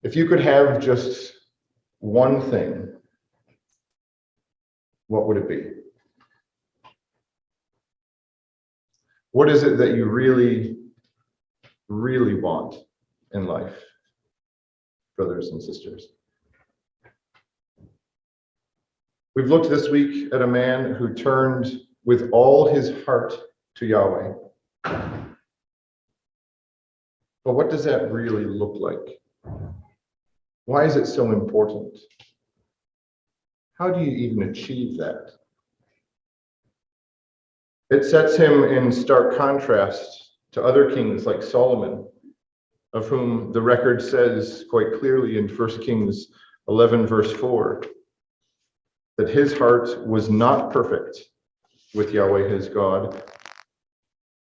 If you could have just one thing, what would it be? What is it that you really, really want in life, brothers and sisters? We've looked this week at a man who turned with all his heart to Yahweh. But what does that really look like? Why is it so important? How do you even achieve that? It sets him in stark contrast to other kings like Solomon, of whom the record says quite clearly in 1 Kings 11, verse 4, that his heart was not perfect with Yahweh his God,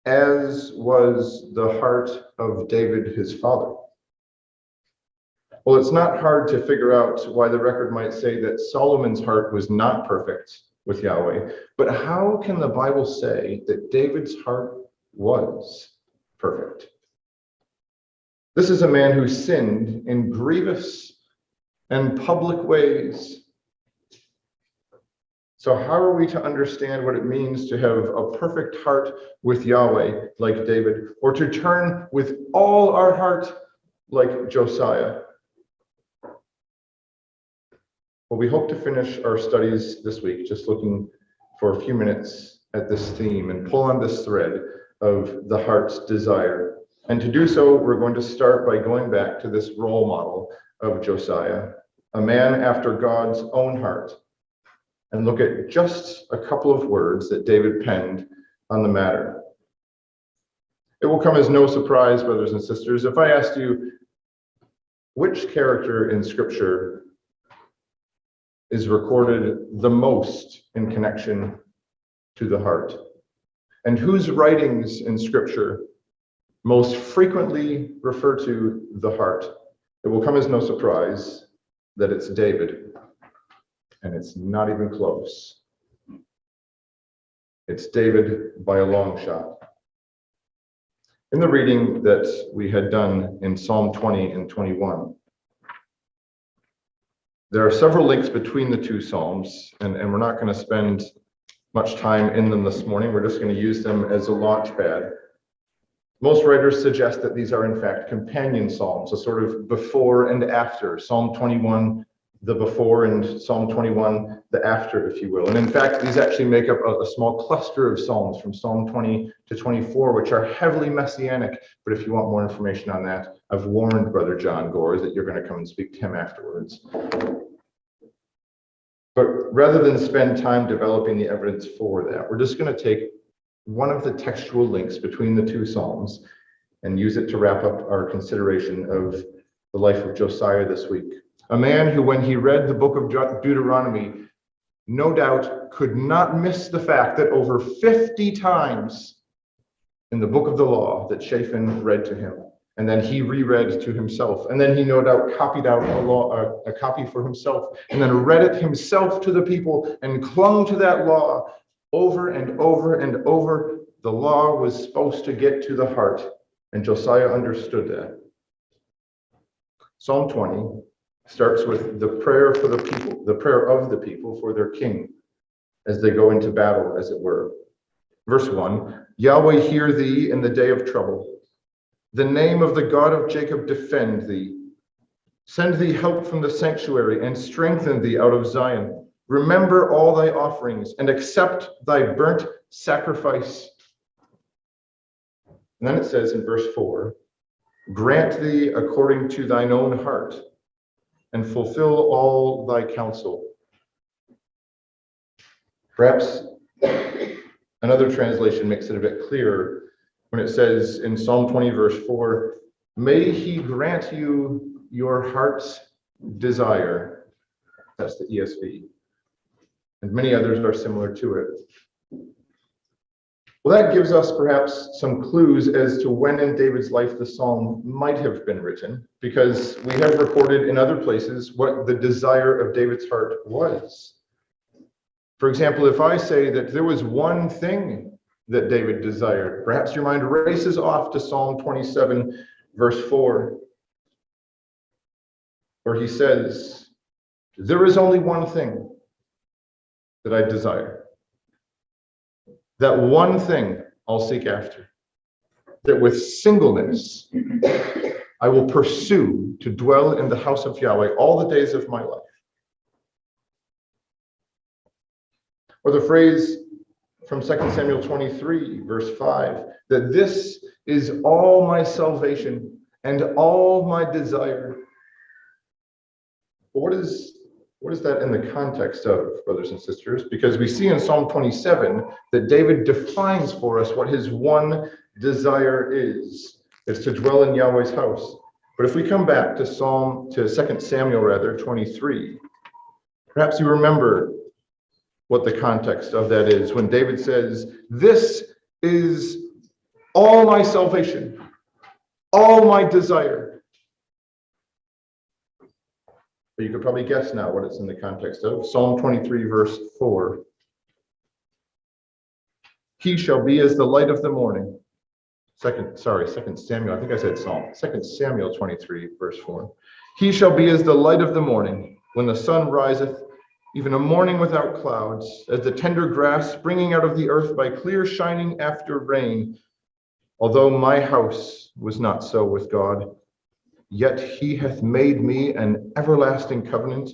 as was the heart of David his father. Well, it's not hard to figure out why the record might say that Solomon's heart was not perfect with Yahweh, but how can the Bible say that David's heart was perfect? This is a man who sinned in grievous and public ways. So how are we to understand what it means to have a perfect heart with Yahweh like David, or to turn with all our heart like Josiah? Well, we hope to finish our studies this week just looking for a few minutes at this theme and pull on this thread of the heart's desire. And to do so, we're going to start by going back to this role model of Josiah, a man after God's own heart, and look at just a couple of words that David penned on the matter. It will come as no surprise, brothers and sisters, if I asked you, which character in Scripture is recorded the most in connection to the heart, and whose writings in Scripture most frequently refer to the heart? It will come as no surprise that it's David, and it's not even close. It's David by a long shot. In the reading that we had done in Psalm 20 and 21, there are several links between the two Psalms, and we're not going to spend much time in them this morning. We're just going to use them as a launch pad. Most writers suggest that these are in fact companion Psalms, a sort of before and after. Psalm 21, the before, and Psalm 21, the after, if you will. And in fact, these actually make up a small cluster of Psalms from Psalm 20 to 24, which are heavily messianic. But if you want more information on that, I've warned Brother John Gore that you're going to come and speak to him afterwards. But rather than spend time developing the evidence for that, we're just going to take one of the textual links between the two Psalms and use it to wrap up our consideration of the life of Josiah this week. A man who, when he read the book of Deuteronomy, no doubt could not miss the fact that over 50 times in the book of the law that Shaphan read to him, and then he reread to himself, and then he no doubt copied out a copy for himself, and then read it himself to the people and clung to that law over and over and over. The law was supposed to get to the heart, and Josiah understood that. Psalm 20 starts with the prayer for the people, the prayer of the people for their king as they go into battle, as it were. Verse 1, Yahweh hear thee in the day of trouble. The name of the God of Jacob defend thee. Send thee help from the sanctuary and strengthen thee out of Zion. Remember all thy offerings and accept thy burnt sacrifice. And then it says in verse 4, grant thee according to thine own heart and fulfill all thy counsel. Perhaps another translation makes it a bit clearer when it says in Psalm 20, verse 4, may he grant you your heart's desire. That's the ESV. And many others are similar to it. Well, that gives us perhaps some clues as to when in David's life the psalm might have been written, because we have recorded in other places what the desire of David's heart was. For example, if I say that there was one thing that David desired, perhaps your mind races off to Psalm 27, verse 4. where he says, there is only one thing that I desire. That one thing I'll seek after. That with singleness, I will pursue to dwell in the house of Yahweh all the days of my life. Or the phrase from 2 Samuel 23, verse 5, that this is all my salvation and all my desire. But what is that in the context of, brothers and sisters? Because we see in Psalm 27 that David defines for us what his one desire is. It's to dwell in Yahweh's house. But if we come back to 2 Samuel 23, perhaps you remember what the context of that is when David says, this is all my salvation, all my desire. But you could probably guess now what it's in the context of. Psalm 23, verse 4. He shall be as the light of the morning. Second Samuel, I think I said Psalm. 2 Samuel 23, verse 4. He shall be as the light of the morning, when the sun riseth, even a morning without clouds, as the tender grass springing out of the earth by clear shining after rain. Although my house was not so with God, yet he hath made me an everlasting covenant,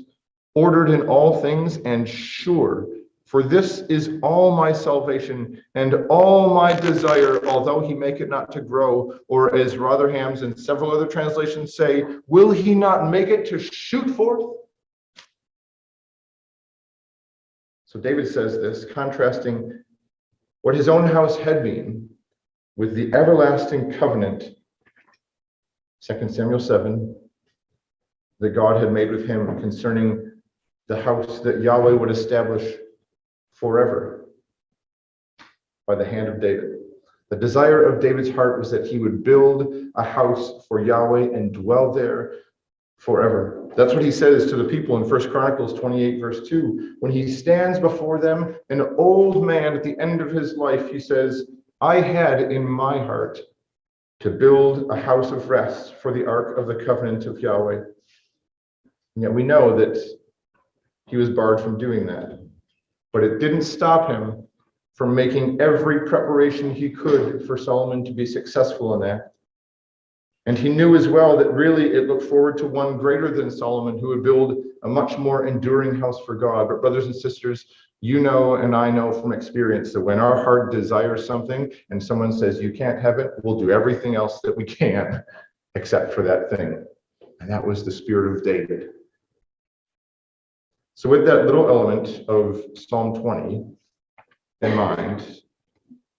ordered in all things and sure. For this is all my salvation and all my desire, although he make it not to grow, or as Rotherham's and several other translations say, will he not make it to shoot forth? So David says this, contrasting what his own house had been with the everlasting covenant, 2 Samuel 7, that God had made with him concerning the house that Yahweh would establish forever by the hand of David. The desire of David's heart was that he would build a house for Yahweh and dwell there forever. That's what he says to the people in 1 Chronicles 28, verse 2. When he stands before them, an old man at the end of his life, he says, I had in my heart to build a house of rest for the ark of the covenant of Yahweh. And yet we know that he was barred from doing that. But it didn't stop him from making every preparation he could for Solomon to be successful in that. And he knew as well that really it looked forward to one greater than Solomon who would build a much more enduring house for God. But brothers and sisters, you know and I know from experience that when our heart desires something and someone says you can't have it, we'll do everything else that we can except for that thing. And that was the spirit of David. So with that little element of Psalm 20 in mind,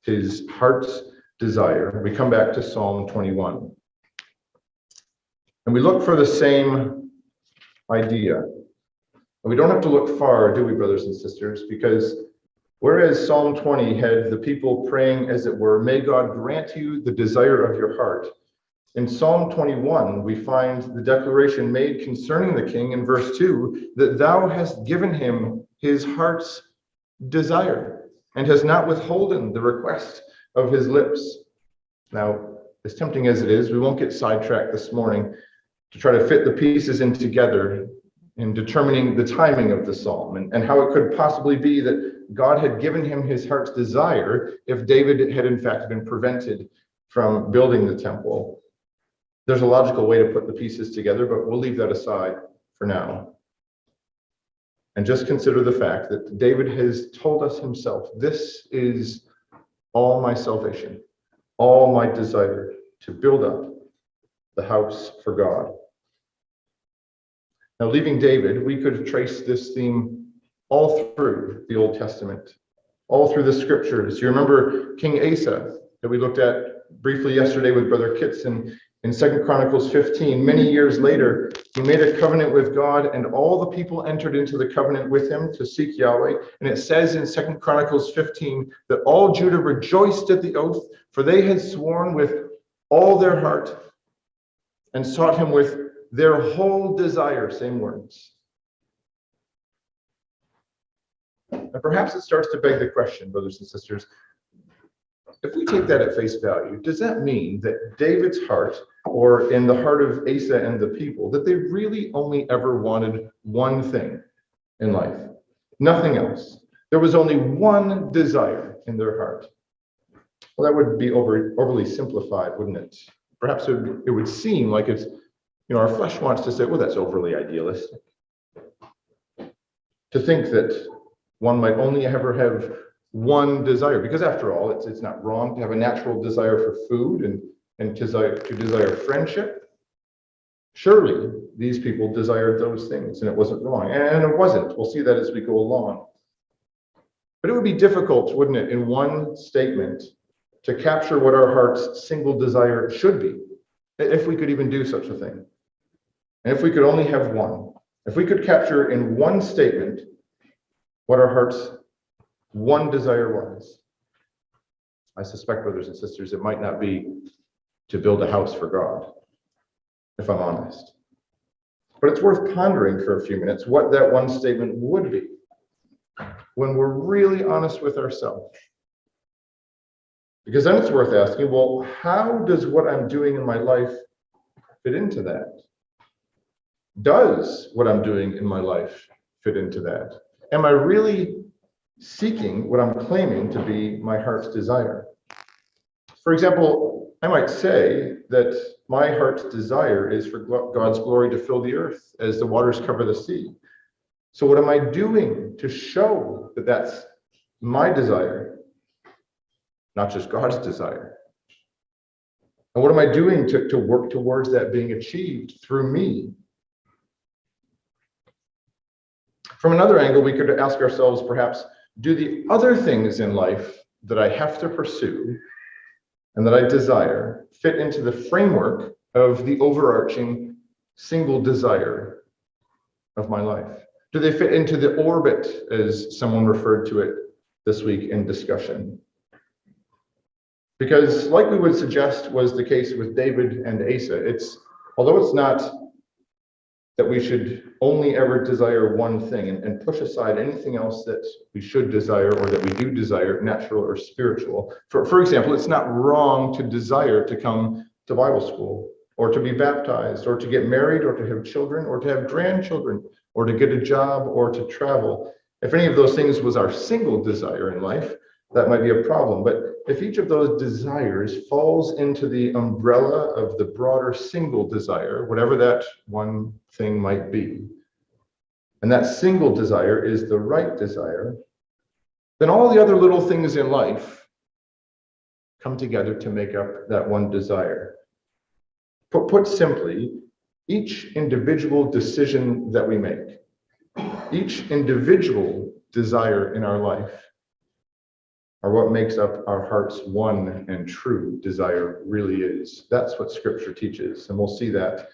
his heart's desire, we come back to Psalm 21. And we look for the same idea. And we don't have to look far, do we, brothers and sisters? Because whereas Psalm 20 had the people praying, as it were, may God grant you the desire of your heart, in Psalm 21, we find the declaration made concerning the king in verse 2, that thou hast given him his heart's desire and has not withholden the request of his lips. Now, as tempting as it is, we won't get sidetracked this morning to try to fit the pieces in together in determining the timing of the psalm and how it could possibly be that God had given him his heart's desire if David had in fact been prevented from building the temple. There's a logical way to put the pieces together, but we'll leave that aside for now. And just consider the fact that David has told us himself, this is all my salvation, all my desire to build up the house for God. Now, leaving David, we could trace this theme all through the Old Testament, all through the scriptures. You remember King Asa that we looked at briefly yesterday with Brother Kitson in 2 Chronicles 15. Many years later, he made a covenant with God, and all the people entered into the covenant with him to seek Yahweh. And it says in 2 Chronicles 15 that all Judah rejoiced at the oath, for they had sworn with all their heart and sought him with their whole desire, same words. And perhaps it starts to beg the question, brothers and sisters, if we take that at face value, does that mean that David's heart, or in the heart of Asa and the people, that they really only ever wanted one thing in life? Nothing else. There was only one desire in their heart. Well, that would be overly simplified, wouldn't it? Perhaps it would seem like it's, our flesh wants to say, well, that's overly idealistic. To think that one might only ever have one desire, because after all, it's not wrong to have a natural desire for food and to desire friendship. Surely these people desired those things, and it wasn't wrong. And it wasn't. We'll see that as we go along. But it would be difficult, wouldn't it, in one statement to capture what our heart's single desire should be, if we could even do such a thing. And if we could only have one, if we could capture in one statement what our heart's one desire was. I suspect, brothers and sisters, it might not be to build a house for God, if I'm honest. But it's worth pondering for a few minutes what that one statement would be when we're really honest with ourselves. Because then it's worth asking, well, how does what I'm doing in my life fit into that? Does what I'm doing in my life fit into that? Am I really seeking what I'm claiming to be my heart's desire? For example, I might say that my heart's desire is for God's glory to fill the earth as the waters cover the sea. So what am I doing to show that that's my desire, not just God's desire? And what am I doing to work towards that being achieved through me? From another angle, we could ask ourselves, perhaps, do the other things in life that I have to pursue and that I desire fit into the framework of the overarching single desire of my life? Do they fit into the orbit, as someone referred to it this week in discussion? Because, like we would suggest was the case with David and Asa, although it's not that we should only ever desire one thing and push aside anything else that we should desire or that we do desire, natural or spiritual. For example, it's not wrong to desire to come to Bible school, or to be baptized, or to get married, or to have children, or to have grandchildren, or to get a job, or to travel. If any of those things was our single desire in life, that might be a problem. But if each of those desires falls into the umbrella of the broader single desire, whatever that one thing might be, and that single desire is the right desire, then all the other little things in life come together to make up that one desire. Put simply, each individual decision that we make, each individual desire in our life, are what makes up our heart's one and true desire really is. That's what Scripture teaches, and we'll see that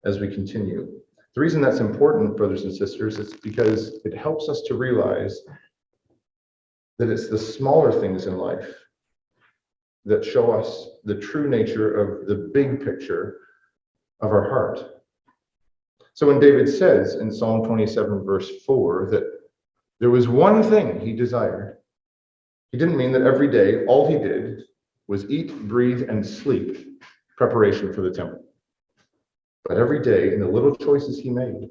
as we continue. The reason that's important, brothers and sisters, is because it helps us to realize that it's the smaller things in life that show us the true nature of the big picture of our heart. So when David says in Psalm 27, verse 4, that there was one thing he desired, he didn't mean that every day all he did was eat, breathe, and sleep, preparation for the temple. But every day, in the little choices he made,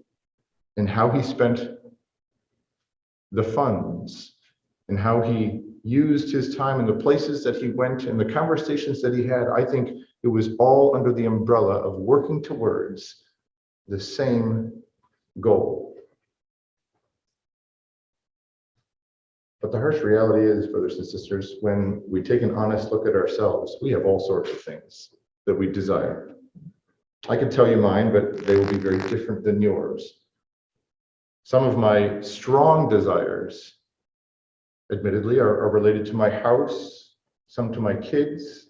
and how he spent the funds, and how he used his time in the places that he went, and the conversations that he had, I think it was all under the umbrella of working towards the same goal. But the harsh reality is, brothers and sisters, when we take an honest look at ourselves, we have all sorts of things that we desire. I could tell you mine, but they will be very different than yours. Some of my strong desires, admittedly, are related to my house, some to my kids,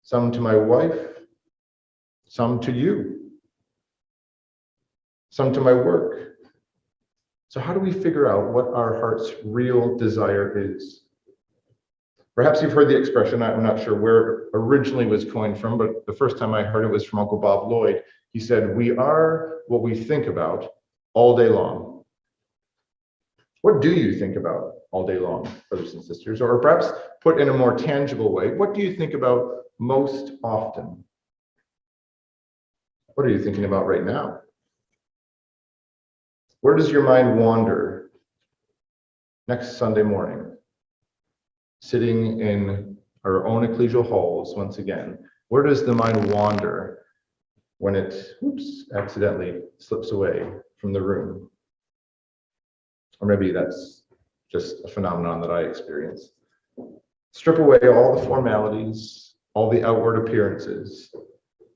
some to my wife, some to you, some to my work. So how do we figure out what our heart's real desire is? Perhaps you've heard the expression, I'm not sure where it originally was coined from, but the first time I heard it was from Uncle Bob Lloyd. He said, "We are what we think about all day long." What do you think about all day long, brothers and sisters? Or perhaps put in a more tangible way, what do you think about most often? What are you thinking about right now? Where does your mind wander next Sunday morning, sitting in our own ecclesial halls once again? Where does the mind wander when it, accidentally slips away from the room? Or maybe that's just a phenomenon that I experience. Strip away all the formalities, all the outward appearances,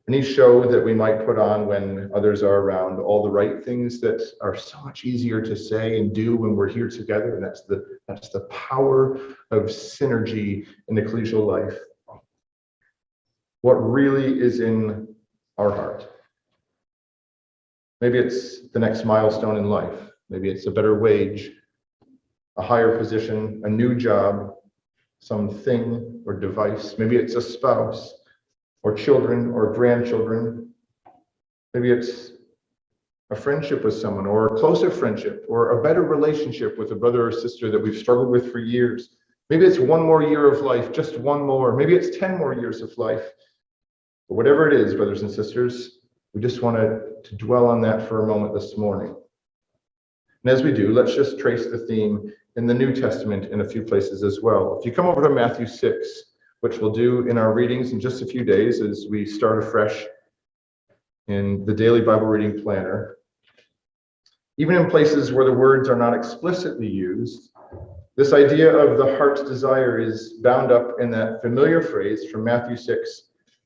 any show that we might put on when others are around, all the right things that are so much easier to say and do when we're here together. And that's the power of synergy in ecclesial life. What really is in our heart? Maybe it's the next milestone in life. Maybe it's a better wage, a higher position, a new job, something or device. Maybe it's a spouse or children or grandchildren. Maybe it's a friendship with someone, or a closer friendship, or a better relationship with a brother or sister that we've struggled with for years. Maybe it's one more year of life, just one more. Maybe it's 10 more years of life. But whatever it is, brothers and sisters, we just want to dwell on that for a moment this morning. And as we do, let's just trace the theme in the New Testament in a few places as well. If you come over to Matthew 6, which we'll do in our readings in just a few days as we start afresh in the daily Bible reading planner. Even in places where the words are not explicitly used, this idea of the heart's desire is bound up in that familiar phrase from Matthew 6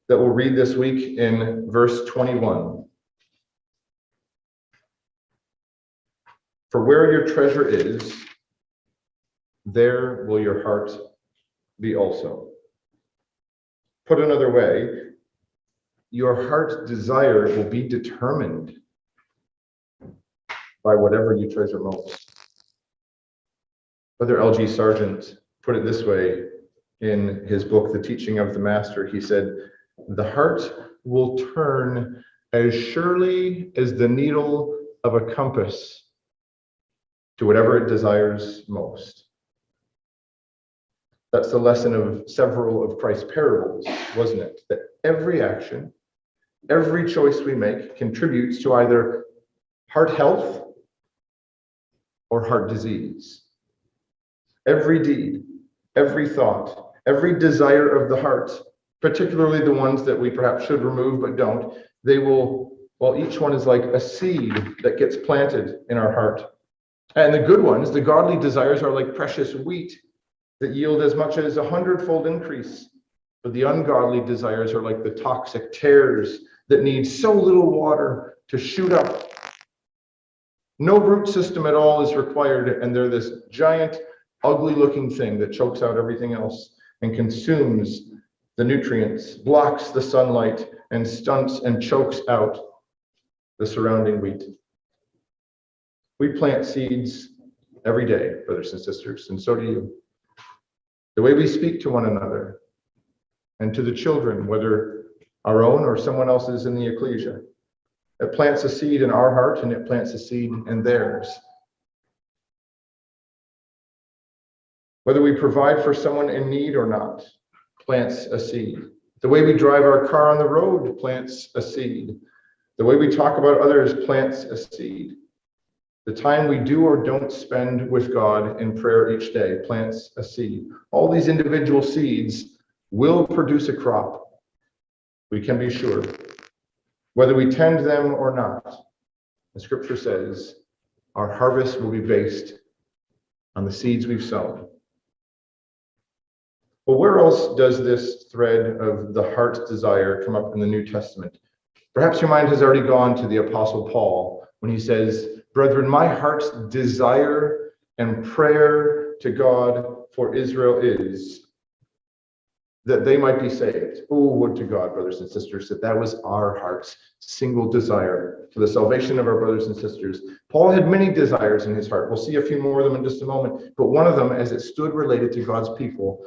that we'll read this week in verse 21. For where your treasure is, there will your heart be also. Put another way, your heart's desire will be determined by whatever you treasure most. Brother L.G. Sargent put it this way in his book, The Teaching of the Master. He said, the heart will turn as surely as the needle of a compass to whatever it desires most. That's the lesson of several of Christ's parables, wasn't it? That every action, every choice we make contributes to either heart health or heart disease. Every deed, every thought, every desire of the heart, particularly the ones that we perhaps should remove but don't, they will, well, each one is like a seed that gets planted in our heart. And the good ones, the godly desires, are like precious wheat that yield as much as 100-fold increase. But the ungodly desires are like the toxic tares that need so little water to shoot up. No root system at all is required, and they're this giant, ugly-looking thing that chokes out everything else and consumes the nutrients, blocks the sunlight, and stunts and chokes out the surrounding wheat. We plant seeds every day, brothers and sisters, and so do you. The way we speak to one another and to the children, whether our own or someone else's in the Ecclesia, it plants a seed in our heart and it plants a seed in theirs. Whether we provide for someone in need or not, plants a seed. The way we drive our car on the road plants a seed. The way we talk about others plants a seed. The time we do or don't spend with God in prayer each day plants a seed. All these individual seeds will produce a crop. We can be sure. Whether we tend them or not, the scripture says our harvest will be based on the seeds we've sown. Well, where else does this thread of the heart's desire come up in the New Testament? Perhaps your mind has already gone to the Apostle Paul when he says, brethren, my heart's desire and prayer to God for Israel is that they might be saved. Oh, would to God, brothers and sisters, that was our heart's single desire for the salvation of our brothers and sisters. Paul had many desires in his heart. We'll see a few more of them in just a moment. But one of them, as it stood related to God's people,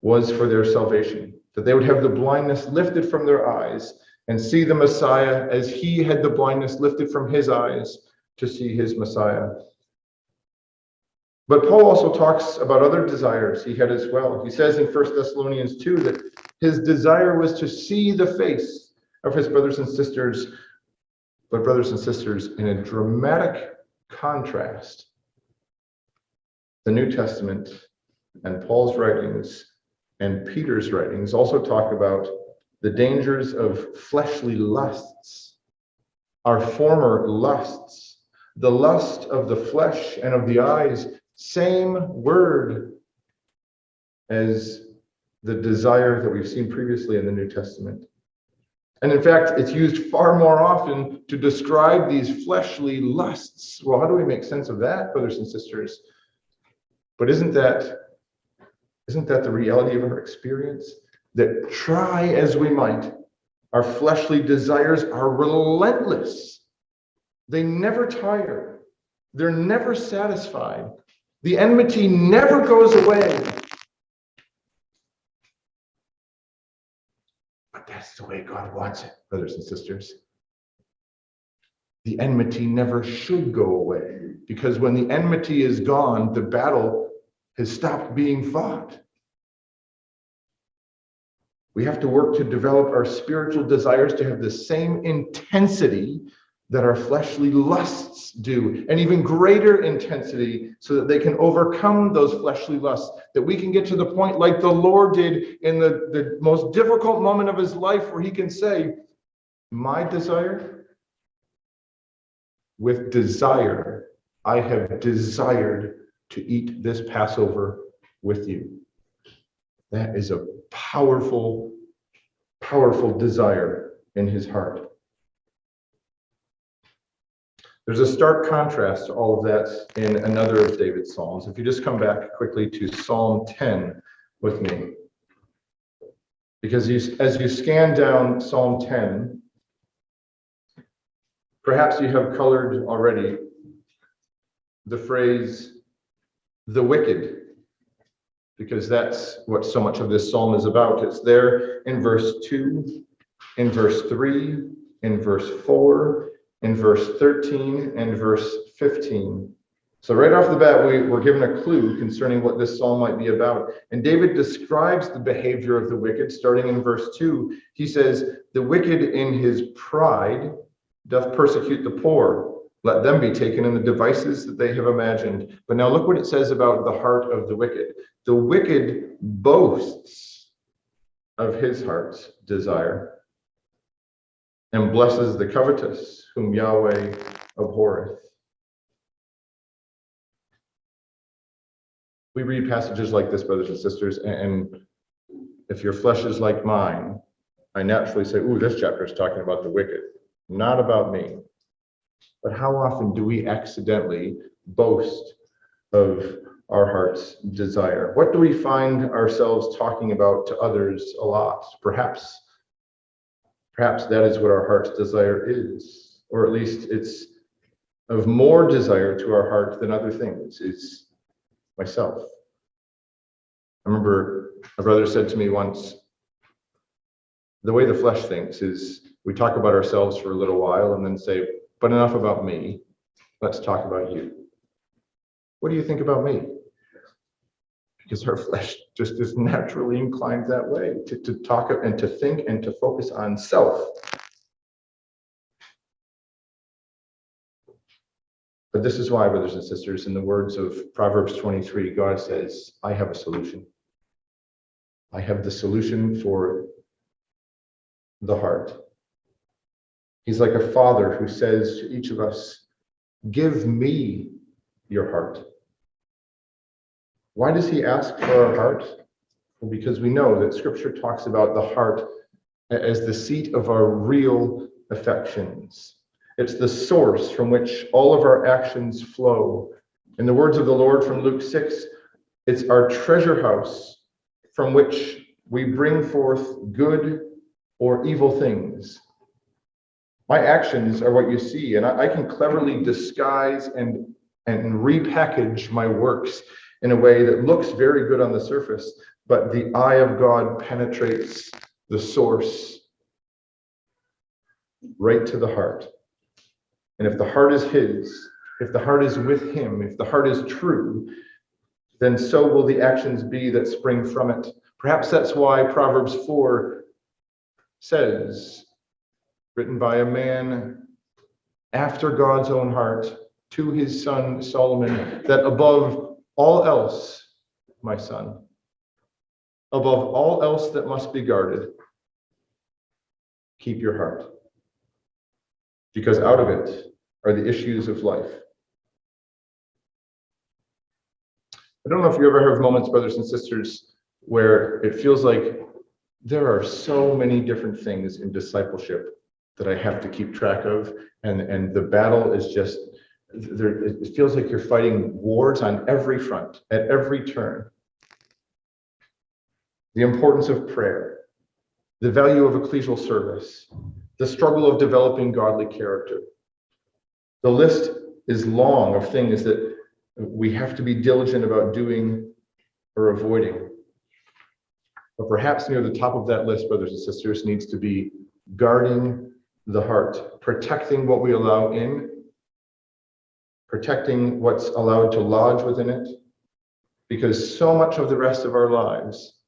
was for their salvation, that they would have the blindness lifted from their eyes and see the Messiah as he had the blindness lifted from his eyes to see his Messiah. But Paul also talks about other desires he had as well. He says in 1 Thessalonians 2 that his desire was to see the face of his brothers and sisters, but brothers and sisters, in a dramatic contrast. The New Testament and Paul's writings and Peter's writings also talk about the dangers of fleshly lusts, our former lusts, the lust of the flesh and of the eyes, same word as the desire that we've seen previously in the New Testament. And in fact, it's used far more often to describe these fleshly lusts. Well, how do we make sense of that, brothers and sisters? But isn't that the reality of our experience? That try as we might, our fleshly desires are relentless. They never tire. They're never satisfied. The enmity never goes away. But that's the way God wants it, brothers and sisters. The enmity never should go away, because when the enmity is gone, the battle has stopped being fought. We have to work to develop our spiritual desires to have the same intensity that our fleshly lusts do, and even greater intensity, so that they can overcome those fleshly lusts, that we can get to the point like the Lord did in the most difficult moment of his life, where he can say, my desire, with desire, I have desired to eat this Passover with you. That is a powerful, powerful desire in his heart. There's a stark contrast to all of that in another of David's Psalms. If you just come back quickly to Psalm 10 with me. Because as you scan down Psalm 10, perhaps you have colored already the phrase, the wicked, because that's what so much of this psalm is about. It's there in verse 2, in verse 3, in verse 4, in verse 13, and verse 15. So right off the bat, we're given a clue concerning what this psalm might be about. And David describes the behavior of the wicked, starting in verse 2. He says, the wicked in his pride doth persecute the poor. Let them be taken in the devices that they have imagined. But now look what it says about the heart of the wicked. The wicked boasts of his heart's desire, and blesses the covetous, whom Yahweh abhorreth. We read passages like this, brothers and sisters, and if your flesh is like mine, I naturally say, ooh, this chapter is talking about the wicked, not about me. But how often do we accidentally boast of our heart's desire? What do we find ourselves talking about to others a lot? Perhaps that is what our heart's desire is, or at least it's of more desire to our heart than other things, is myself. I remember a brother said to me once, the way the flesh thinks is we talk about ourselves for a little while and then say, but enough about me, let's talk about you. What do you think about me? Because our flesh just is naturally inclined that way, to talk and to think and to focus on self. But this is why, brothers and sisters, in the words of Proverbs 23, God says, I have a solution. I have the solution for the heart. He's like a father who says to each of us, give me your heart. Why does he ask for our heart? Well, because we know that Scripture talks about the heart as the seat of our real affections. It's the source from which all of our actions flow. In the words of the Lord from Luke 6, it's our treasure house from which we bring forth good or evil things. My actions are what you see, and I can cleverly disguise and repackage my works in a way that looks very good on the surface, but the eye of God penetrates the source right to the heart. And if the heart is his, if the heart is with him, if the heart is true, then so will the actions be that spring from it. Perhaps that's why Proverbs 4 says, written by a man after God's own heart, to his son Solomon, that above all else, my son, above all else that must be guarded, keep your heart, because out of it are the issues of life. I don't know if you ever have moments, brothers and sisters, where it feels like there are so many different things in discipleship that I have to keep track of, and the battle is just there. It feels like you're fighting wars on every front, at every turn. The importance of prayer, the value of ecclesial service, the struggle of developing godly character. The list is long of things that we have to be diligent about doing or avoiding. But perhaps near the top of that list, brothers and sisters, needs to be guarding the heart, protecting what we allow in, protecting what's allowed to lodge within it, because so much of the rest of our lives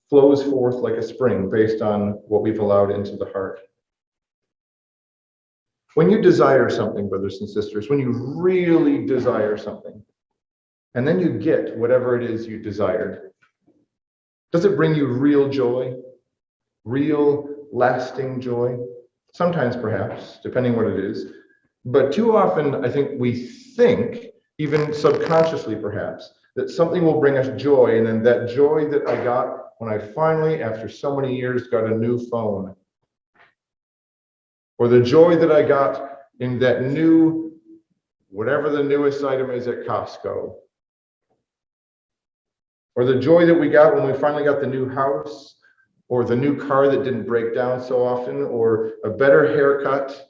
flows forth like a spring based on what we've allowed into the heart. When you desire something, brothers and sisters, when you really desire something, and then you get whatever it is you desired, does it bring you real joy? Real lasting joy? Sometimes perhaps, depending what it is. But too often, I think we think, even subconsciously perhaps, that something will bring us joy, and then that joy that I got when I finally, after so many years, got a new phone, or the joy that I got in that new, whatever the newest item is at Costco, or the joy that we got when we finally got the new house, or the new car that didn't break down so often, or a better haircut,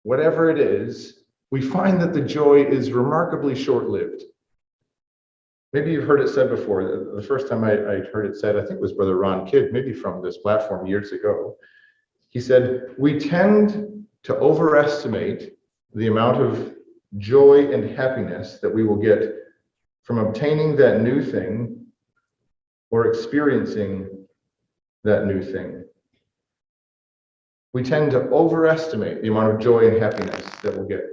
whatever it is, we find that the joy is remarkably short-lived. Maybe you've heard it said before. The first time I heard it said, I think it was Brother Ron Kidd, maybe from this platform years ago. He said, we tend to overestimate the amount of joy and happiness that we will get from obtaining that new thing or experiencing that new thing. We tend to overestimate the amount of joy and happiness that we'll get.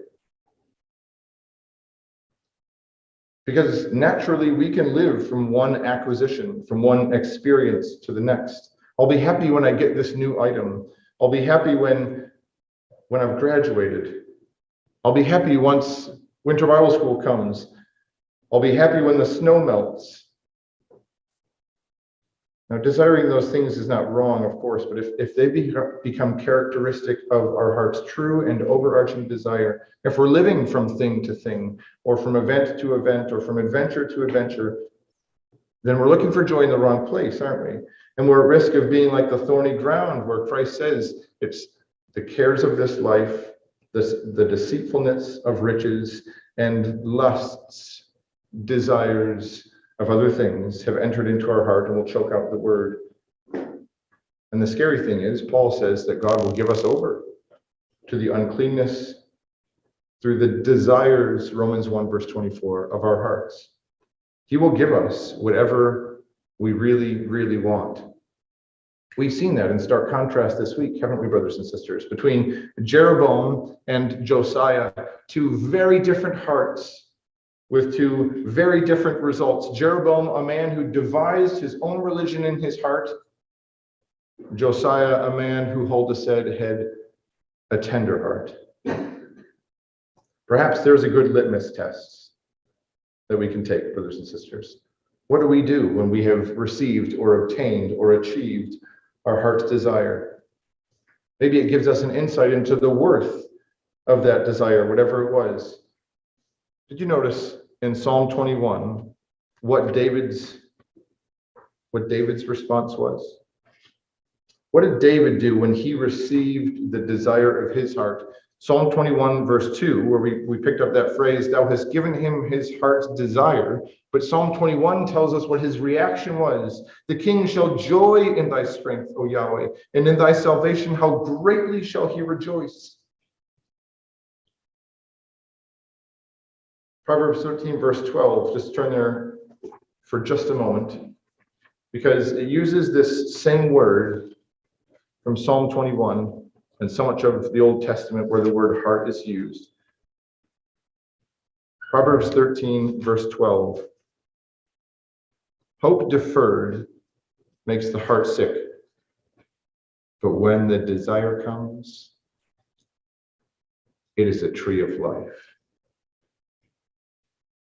Because naturally we can live from one acquisition, from one experience to the next. I'll be happy when I get this new item. I'll be happy when I've graduated. I'll be happy once winter Bible school comes. I'll be happy when the snow melts. Now, desiring those things is not wrong, of course, but if they become characteristic of our heart's true and overarching desire, if we're living from thing to thing, or from event to event, or from adventure to adventure, then we're looking for joy in the wrong place, aren't we? And we're at risk of being like the thorny ground where Christ says it's the cares of this life, the deceitfulness of riches, and lusts, desires of other things have entered into our heart and will choke out the word. And the scary thing is, Paul says that God will give us over to the uncleanness through the desires, Romans 1 verse 24, of our hearts. He will give us whatever we really, really want. We've seen that in stark contrast this week, haven't we, brothers and sisters, between Jeroboam and Josiah, two very different hearts with two very different results. Jeroboam, a man who devised his own religion in his heart. Josiah, a man who had a tender heart. Perhaps there's a good litmus test that we can take, brothers and sisters. What do we do when we have received or obtained or achieved our heart's desire? Maybe it gives us an insight into the worth of that desire, whatever it was. Did you notice in Psalm 21 what David's response was? What did David do when he received the desire of his heart? Psalm 21 verse 2, where we picked up that phrase, thou hast given him his heart's desire. But Psalm 21 tells us what his reaction was. The king shall joy in thy strength, O Yahweh, and in thy salvation how greatly shall he rejoice. Proverbs 13, verse 12, just turn there for just a moment, because it uses this same word from Psalm 21 and so much of the Old Testament where the word heart is used. Proverbs 13, verse 12. Hope deferred makes the heart sick, but when the desire comes, it is a tree of life.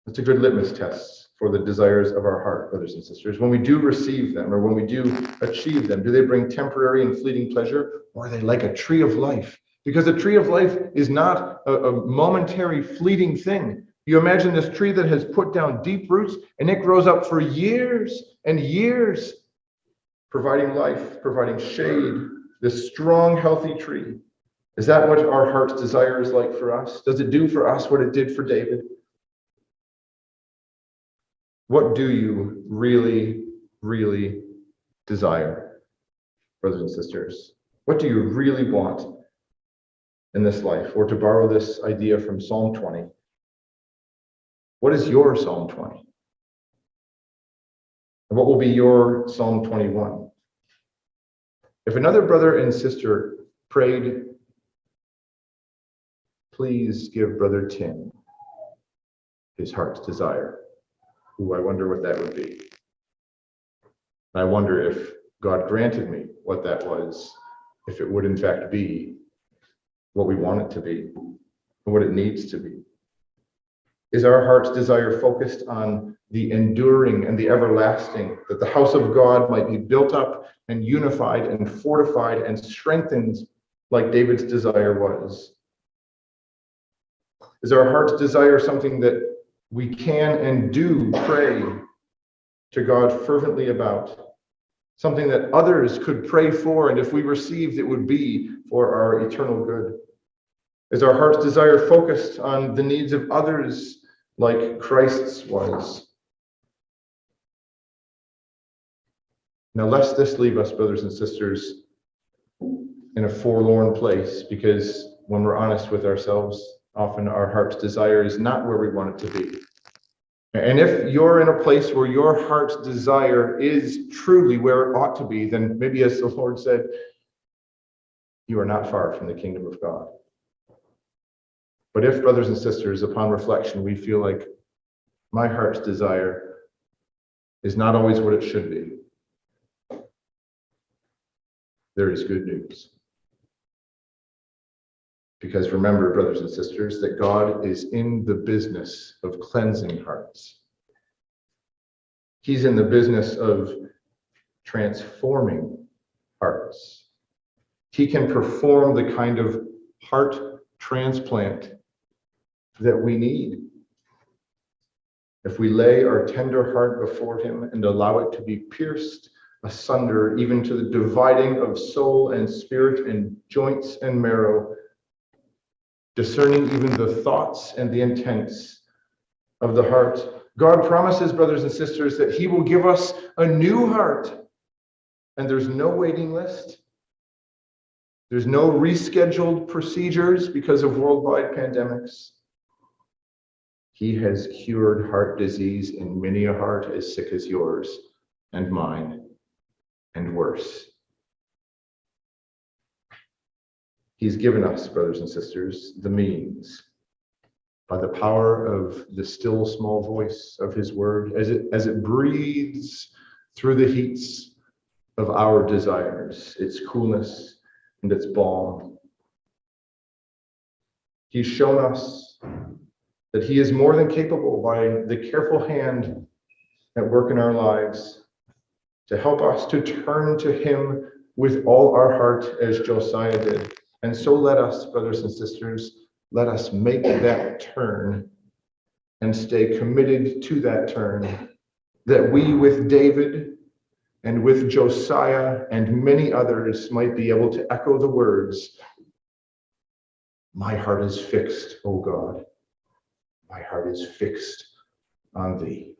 It's a good litmus test for the desires of our heart, brothers and sisters. When we do receive them, or when we do achieve them, do they bring temporary and fleeting pleasure, or are they like a tree of life? Because a tree of life is not a momentary, fleeting thing. You imagine this tree that has put down deep roots, and it grows up for years and years, providing life, providing shade, this strong, healthy tree. Is that what our heart's desire is like for us? Does it do for us what it did for David? What do you really, really desire, brothers and sisters? What do you really want in this life? Or to borrow this idea from Psalm 20, what is your Psalm 20? And what will be your Psalm 21? If another brother and sister prayed, please give Brother Tim his heart's desire. Ooh, I wonder what that would be. I wonder if God granted me what that was, if it would in fact be what we want it to be, and what it needs to be. Is our heart's desire focused on the enduring and the everlasting, that the house of God might be built up and unified and fortified and strengthened like David's desire was? Is our heart's desire something that we can and do pray to God fervently about? Something that others could pray for, and if we received, it would be for our eternal good? Is our heart's desire focused on the needs of others like Christ's was? Now, lest this leave us, brothers and sisters, in a forlorn place, because when we're honest with ourselves, often our heart's desire is not where we want it to be. And if you're in a place where your heart's desire is truly where it ought to be, then maybe, as the Lord said, you are not far from the kingdom of God. But if, brothers and sisters, upon reflection, we feel like my heart's desire is not always what it should be, there is good news. Because remember, brothers and sisters, that God is in the business of cleansing hearts. He's in the business of transforming hearts. He can perform the kind of heart transplant that we need. If we lay our tender heart before him and allow it to be pierced asunder, even to the dividing of soul and spirit and joints and marrow, discerning even the thoughts and the intents of the heart, God promises, brothers and sisters, that he will give us a new heart. And there's no waiting list. There's no rescheduled procedures because of worldwide pandemics. He has cured heart disease in many a heart as sick as yours and mine, and worse. He's given us, brothers and sisters, the means, by the power of the still small voice of his word, as it breathes through the heats of our desires, its coolness and its balm. He's shown us that he is more than capable, by the careful hand at work in our lives, to help us to turn to him with all our heart, as Josiah did. And so let us, brothers and sisters, let us make that turn and stay committed to that turn, that we, with David and with Josiah and many others, might be able to echo the words, "My heart is fixed, O God. My heart is fixed on thee."